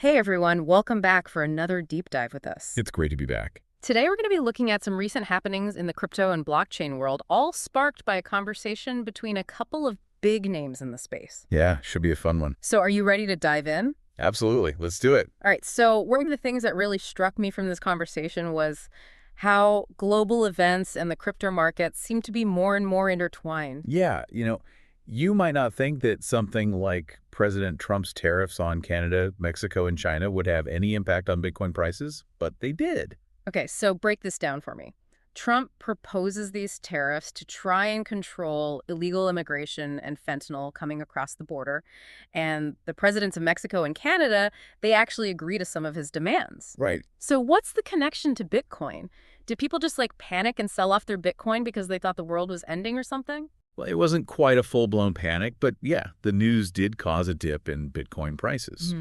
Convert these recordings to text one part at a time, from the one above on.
Hey everyone, welcome back for another deep dive with us. It's great to be back. Today we're going to be looking at some recent happenings in the crypto and blockchain world, all sparked by a conversation between a couple of big names in the space. Yeah, should be a fun one. So are you ready to dive in? Absolutely. Let's do it. All right, so one of the things that really struck me from this conversation was how global events and the crypto markets seem to be more and more intertwined. Yeah, you might not think that something like President Trump's tariffs on Canada, Mexico, and China would have any impact on Bitcoin prices, but they did. Okay, so break this down for me. Trump proposes these tariffs to try and control illegal immigration and fentanyl coming across the border. And the presidents of Mexico and Canada, they actually agree to some of his demands. Right. So what's the connection to Bitcoin? Did people just panic and sell off their Bitcoin because they thought the world was ending or something? Well, it wasn't quite a full-blown panic, but yeah, the news did cause a dip in Bitcoin prices.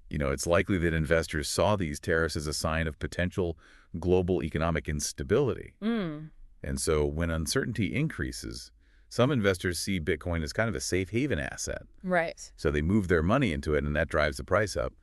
It's likely that investors saw these tariffs as a sign of potential global economic instability. And so when uncertainty increases, some investors see Bitcoin as kind of a safe haven asset. Right. So they move their money into it, and that drives the price up.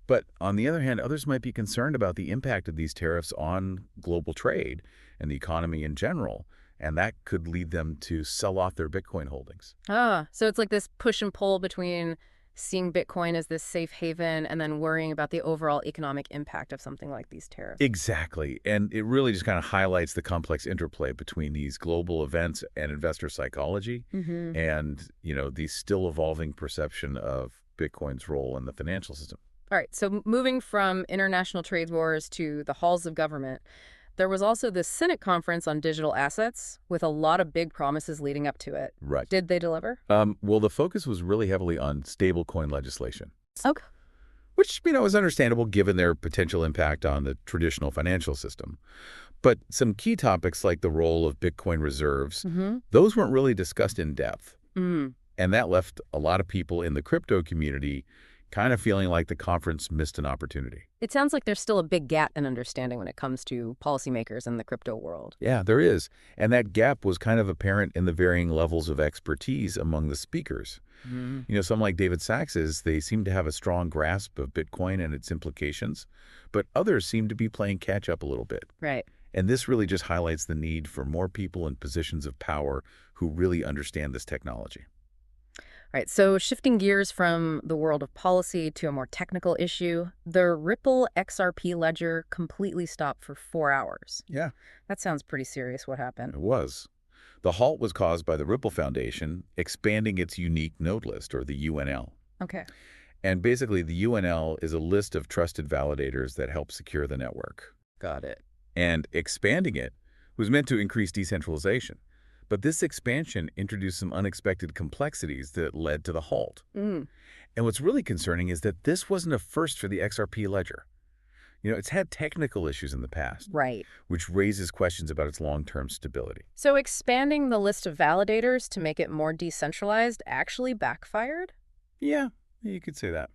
But on the other hand, others might be concerned about the impact of these tariffs on global trade and the economy in general, and that could lead them to sell off their Bitcoin holdings. So it's like this push and pull between seeing Bitcoin as this safe haven and then worrying about the overall economic impact of something like these tariffs. Exactly. And it really just kind of highlights the complex interplay between these global events and investor psychology and, the still evolving perception of Bitcoin's role in the financial system. All right, so moving from international trade wars to the halls of government, there was also this Senate conference on digital assets with a lot of big promises leading up to it. Right. Did they deliver? Well, the focus was really heavily on stablecoin legislation. Okay. Which, is understandable given their potential impact on the traditional financial system. But some key topics like the role of Bitcoin reserves, those weren't really discussed in depth. And that left a lot of people in the crypto community kind of feeling like the conference missed an opportunity. It sounds like there's still a big gap in understanding when it comes to policymakers in the crypto world. Yeah, there is. And that gap was kind of apparent in the varying levels of expertise among the speakers. Some like David Sax's, they seem to have a strong grasp of Bitcoin and its implications, but others seem to be playing catch up a little bit. Right. And this really just highlights the need for more people in positions of power who really understand this technology. Right, so shifting gears from the world of policy to a more technical issue, the Ripple XRP ledger completely stopped for 4 hours. Yeah. That sounds pretty serious. What happened? It was. The halt was caused by the Ripple Foundation expanding its unique node list, or the UNL. Okay. And basically, the UNL is a list of trusted validators that help secure the network. Got it. And expanding it was meant to increase decentralization. But this expansion introduced some unexpected complexities that led to the halt. And what's really concerning is that this wasn't a first for the XRP ledger. It's had technical issues in the past. Right. Which raises questions about its long-term stability. So expanding the list of validators to make it more decentralized actually backfired? Yeah, you could say that.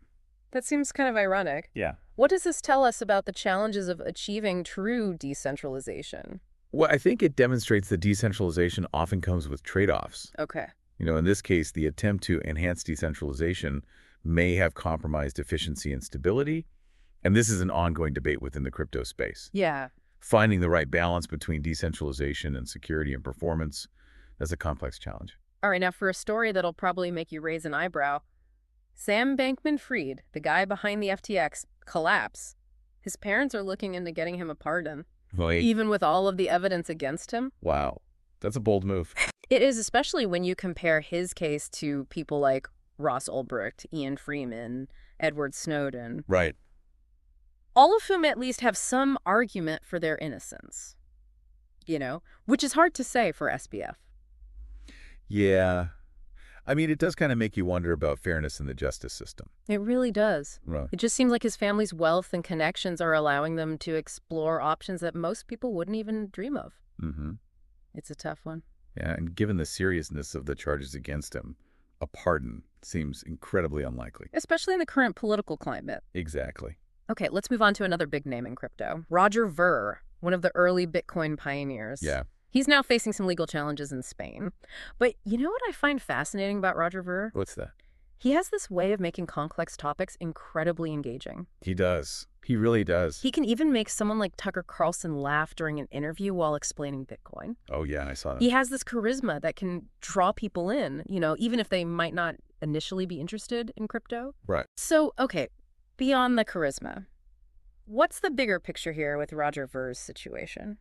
That seems kind of ironic. Yeah. What does this tell us about the challenges of achieving true decentralization? Well, I think it demonstrates that decentralization often comes with trade-offs. Okay. In this case, the attempt to enhance decentralization may have compromised efficiency and stability, and this is an ongoing debate within the crypto space. Yeah. Finding the right balance between decentralization and security and performance, that's a complex challenge. All right, now for a story that'll probably make you raise an eyebrow, Sam Bankman-Fried, the guy behind the FTX collapse, his parents are looking into getting him a pardon. Wait. Even with all of the evidence against him? Wow. That's a bold move. It is, especially when you compare his case to people like Ross Ulbricht, Ian Freeman, Edward Snowden. Right. All of whom at least have some argument for their innocence. Which is hard to say for SBF. Yeah. It does kind of make you wonder about fairness in the justice system. It really does. Right. It just seems like his family's wealth and connections are allowing them to explore options that most people wouldn't even dream of. It's a tough one. Yeah, and given the seriousness of the charges against him, a pardon seems incredibly unlikely. Especially in the current political climate. Exactly. Okay, let's move on to another big name in crypto. Roger Ver, one of the early Bitcoin pioneers. Yeah. He's now facing some legal challenges in Spain. But you know what I find fascinating about Roger Ver? What's that? He has this way of making complex topics incredibly engaging. He does. He really does. He can even make someone like Tucker Carlson laugh during an interview while explaining Bitcoin. Oh, yeah, I saw that. He has this charisma that can draw people in, even if they might not initially be interested in crypto. Right. So, okay, beyond the charisma, what's the bigger picture here with Roger Ver's situation?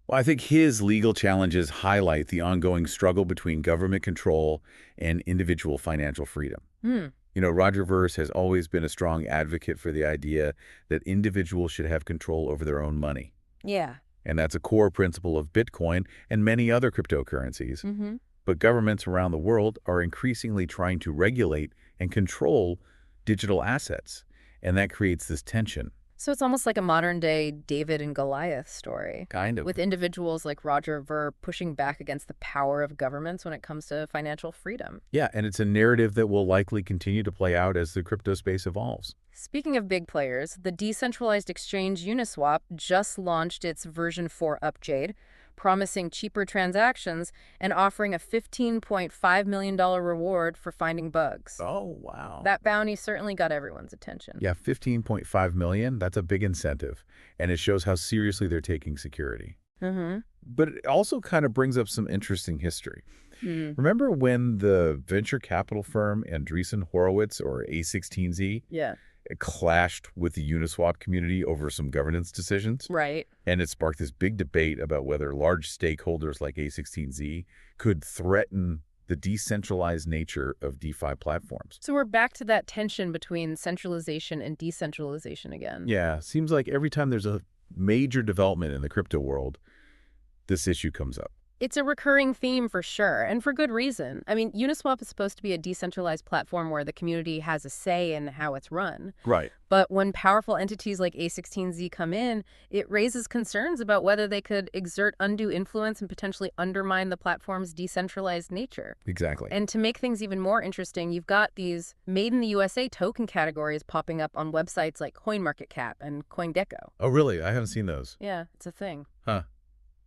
Well, I think his legal challenges highlight the ongoing struggle between government control and individual financial freedom. Hmm. Roger Verse has always been a strong advocate for the idea that individuals should have control over their own money. Yeah. And that's a core principle of Bitcoin and many other cryptocurrencies. Mm-hmm. But governments around the world are increasingly trying to regulate and control digital assets. And that creates this tension. So it's almost like a modern-day David and Goliath story, Kind of. with individuals like Roger Ver pushing back against the power of governments when it comes to financial freedom. Yeah, and it's a narrative that will likely continue to play out as the crypto space evolves. Speaking of big players, the decentralized exchange Uniswap just launched its version 4 upgrade, promising cheaper transactions and offering a $15.5 million reward for finding bugs. Oh, wow. That bounty certainly got everyone's attention. Yeah, 15.5 million, that's a big incentive, and it shows how seriously they're taking security. Mm-hmm. But it also kind of brings up some interesting history. Mm. Remember when the venture capital firm Andreessen Horowitz, or A16Z, Yeah. clashed with the Uniswap community over some governance decisions? Right. And it sparked this big debate about whether large stakeholders like A16Z could threaten the decentralized nature of DeFi platforms. So we're back to that tension between centralization and decentralization again. Yeah, seems like every time there's a major development in the crypto world, this issue comes up. It's a recurring theme for sure, and for good reason. I mean, Uniswap is supposed to be a decentralized platform where the community has a say in how it's run. Right. But when powerful entities like A16Z come in, it raises concerns about whether they could exert undue influence and potentially undermine the platform's decentralized nature. Exactly. And to make things even more interesting, you've got these made in the USA token categories popping up on websites like CoinMarketCap and CoinGecko. Oh, really? I haven't seen those. Yeah, it's a thing. Huh.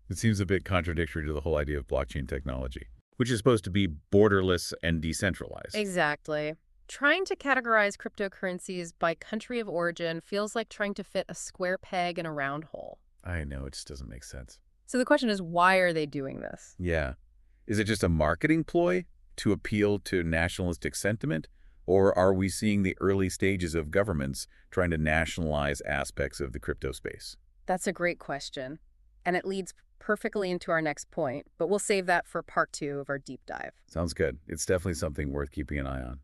It seems a bit contradictory to the whole idea of blockchain technology, which is supposed to be borderless and decentralized. Exactly. Trying to categorize cryptocurrencies by country of origin feels like trying to fit a square peg in a round hole. I know, it just doesn't make sense. So the question is, why are they doing this? Yeah. Is it just a marketing ploy to appeal to nationalistic sentiment? Or are we seeing the early stages of governments trying to nationalize aspects of the crypto space? That's a great question. And it leads perfectly into our next point, but we'll save that for part 2 of our deep dive. Sounds good. It's definitely something worth keeping an eye on.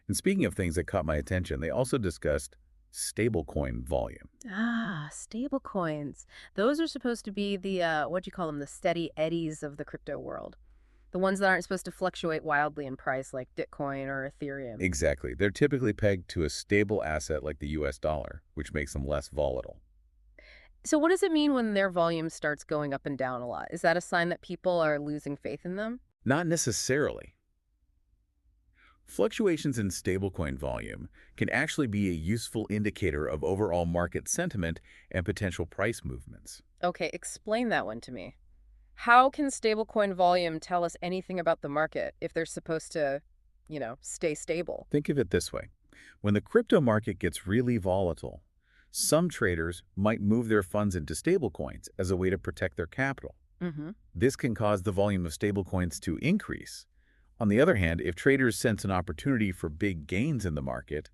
And speaking of things that caught my attention, they also discussed stablecoin volume. Ah, stablecoins. Those are supposed to be the, what do you call them, the steady eddies of the crypto world. The ones that aren't supposed to fluctuate wildly in price like Bitcoin or Ethereum. Exactly. They're typically pegged to a stable asset like the US dollar, which makes them less volatile. So what does it mean when their volume starts going up and down a lot? Is that a sign that people are losing faith in them? Not necessarily. Fluctuations in stablecoin volume can actually be a useful indicator of overall market sentiment and potential price movements. Okay, explain that one to me. How can stablecoin volume tell us anything about the market if they're supposed to, stay stable? Think of it this way. When the crypto market gets really volatile, some traders might move their funds into stablecoins as a way to protect their capital. Mm-hmm. This can cause the volume of stablecoins to increase. On the other hand, if traders sense an opportunity for big gains in the market,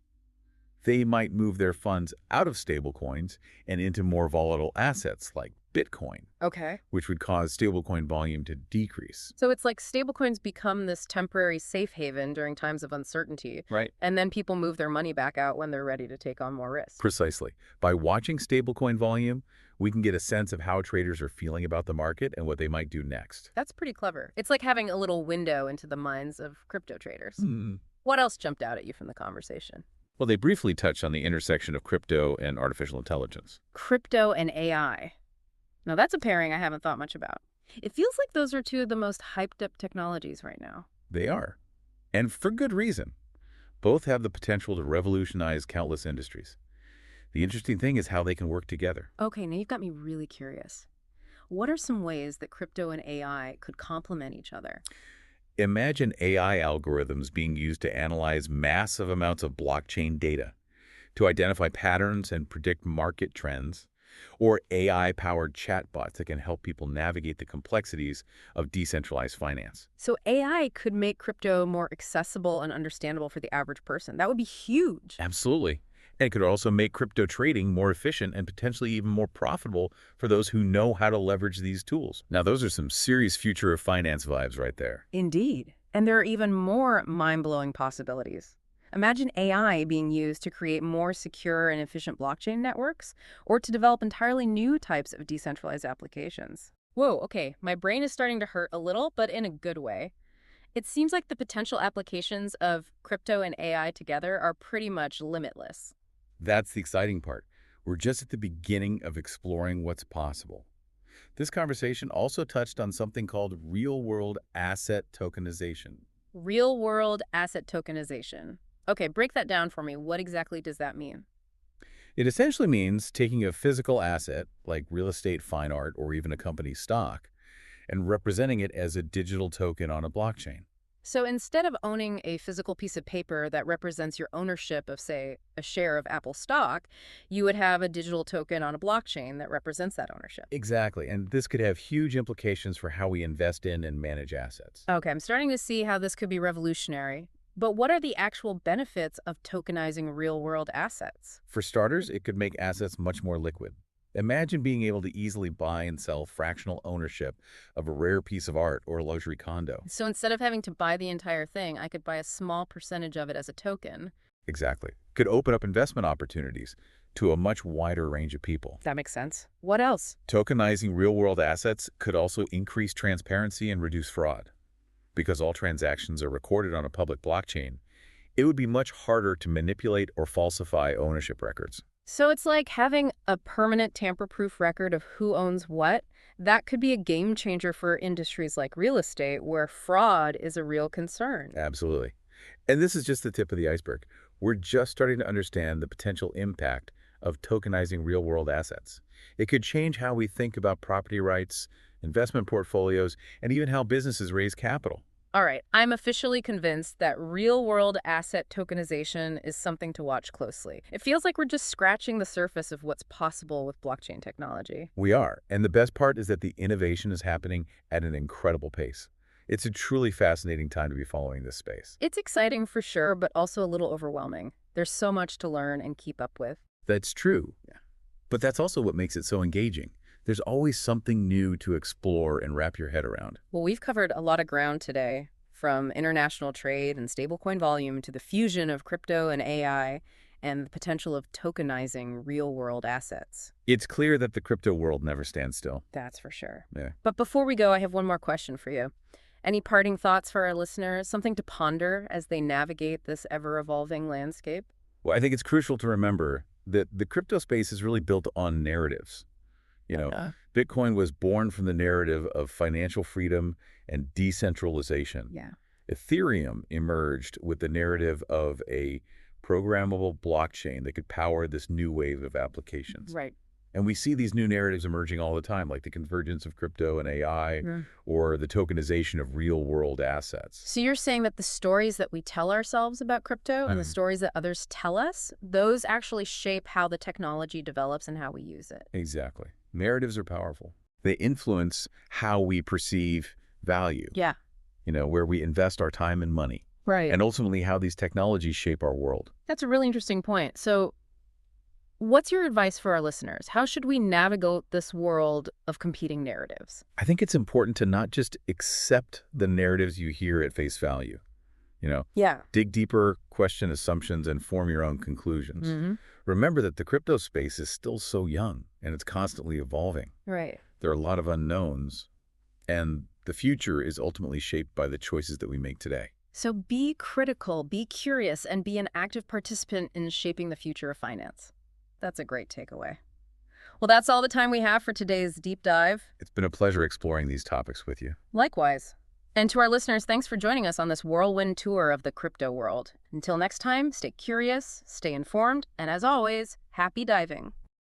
they might move their funds out of stablecoins and into more volatile assets like Bitcoin, Okay. which would cause stablecoin volume to decrease. So it's like stablecoins become this temporary safe haven during times of uncertainty, Right. and then people move their money back out when they're ready to take on more risk. Precisely. By watching stablecoin volume, we can get a sense of how traders are feeling about the market and what they might do next. That's pretty clever. It's like having a little window into the minds of crypto traders. Hmm. What else jumped out at you from the conversation? Well, they briefly touched on the intersection of crypto and artificial intelligence. Crypto and AI. Now that's a pairing I haven't thought much about. It feels like those are two of the most hyped up technologies right now. They are. And for good reason. Both have the potential to revolutionize countless industries. The interesting thing is how they can work together. Okay, now you've got me really curious. What are some ways that crypto and AI could complement each other? Imagine AI algorithms being used to analyze massive amounts of blockchain data to identify patterns and predict market trends, or AI-powered chatbots that can help people navigate the complexities of decentralized finance. So AI could make crypto more accessible and understandable for the average person. That would be huge. Absolutely. And it could also make crypto trading more efficient and potentially even more profitable for those who know how to leverage these tools. Now, those are some serious future of finance vibes right there. Indeed. And there are even more mind-blowing possibilities. Imagine AI being used to create more secure and efficient blockchain networks or to develop entirely new types of decentralized applications. Whoa, okay, my brain is starting to hurt a little, but in a good way. It seems like the potential applications of crypto and AI together are pretty much limitless. That's the exciting part. We're just at the beginning of exploring what's possible. This conversation also touched on something called real-world asset tokenization. Real-world asset tokenization. Okay, break that down for me. What exactly does that mean? It essentially means taking a physical asset, like real estate, fine art, or even a company's stock, and representing it as a digital token on a blockchain. So instead of owning a physical piece of paper that represents your ownership of, say, a share of Apple stock, you would have a digital token on a blockchain that represents that ownership. Exactly, and this could have huge implications for how we invest in and manage assets. Okay, I'm starting to see how this could be revolutionary. But what are the actual benefits of tokenizing real-world assets? For starters, it could make assets much more liquid. Imagine being able to easily buy and sell fractional ownership of a rare piece of art or a luxury condo. So instead of having to buy the entire thing, I could buy a small percentage of it as a token. Exactly. Could open up investment opportunities to a much wider range of people. That makes sense. What else? Tokenizing real-world assets could also increase transparency and reduce fraud. Because all transactions are recorded on a public blockchain, it would be much harder to manipulate or falsify ownership records. So it's like having a permanent tamper-proof record of who owns what. That could be a game changer for industries like real estate, where fraud is a real concern. Absolutely. And this is just the tip of the iceberg. We're just starting to understand the potential impact of tokenizing real-world assets. It could change how we think about property rights, investment portfolios, and even how businesses raise capital. All right, I'm officially convinced that real-world asset tokenization is something to watch closely. It feels like we're just scratching the surface of what's possible with blockchain technology. We are. And the best part is that the innovation is happening at an incredible pace. It's a truly fascinating time to be following this space. It's exciting for sure, but also a little overwhelming. There's so much to learn and keep up with. That's true. Yeah. But that's also what makes it so engaging. There's always something new to explore and wrap your head around. Well, we've covered a lot of ground today, from international trade and stablecoin volume to the fusion of crypto and AI and the potential of tokenizing real-world assets. It's clear that the crypto world never stands still. That's for sure. Yeah. But before we go, I have one more question for you. Any parting thoughts for our listeners, something to ponder as they navigate this ever-evolving landscape? Well, I think it's crucial to remember that the crypto space is really built on narratives. Bitcoin was born from the narrative of financial freedom and decentralization. Yeah. Ethereum emerged with the narrative of a programmable blockchain that could power this new wave of applications. Right. And we see these new narratives emerging all the time, like the convergence of crypto and AI, or the tokenization of real-world assets. So you're saying that the stories that we tell ourselves about crypto and the stories that others tell us, those actually shape how the technology develops and how we use it. Exactly. Narratives are powerful. They influence how we perceive value. Yeah. Where we invest our time and money. Right. And ultimately how these technologies shape our world. That's a really interesting point. So what's your advice for our listeners? How should we navigate this world of competing narratives? I think it's important to not just accept the narratives you hear at face value. Yeah. Dig deeper, question assumptions, and form your own conclusions. Remember that the crypto space is still so young, and it's constantly evolving. Right. There are a lot of unknowns, and the future is ultimately shaped by the choices that we make today. So be critical, be curious, and be an active participant in shaping the future of finance. That's a great takeaway. Well, that's all the time we have for today's deep dive. It's been a pleasure exploring these topics with you. Likewise. And to our listeners, thanks for joining us on this whirlwind tour of the crypto world. Until next time, stay curious, stay informed, and as always, happy diving.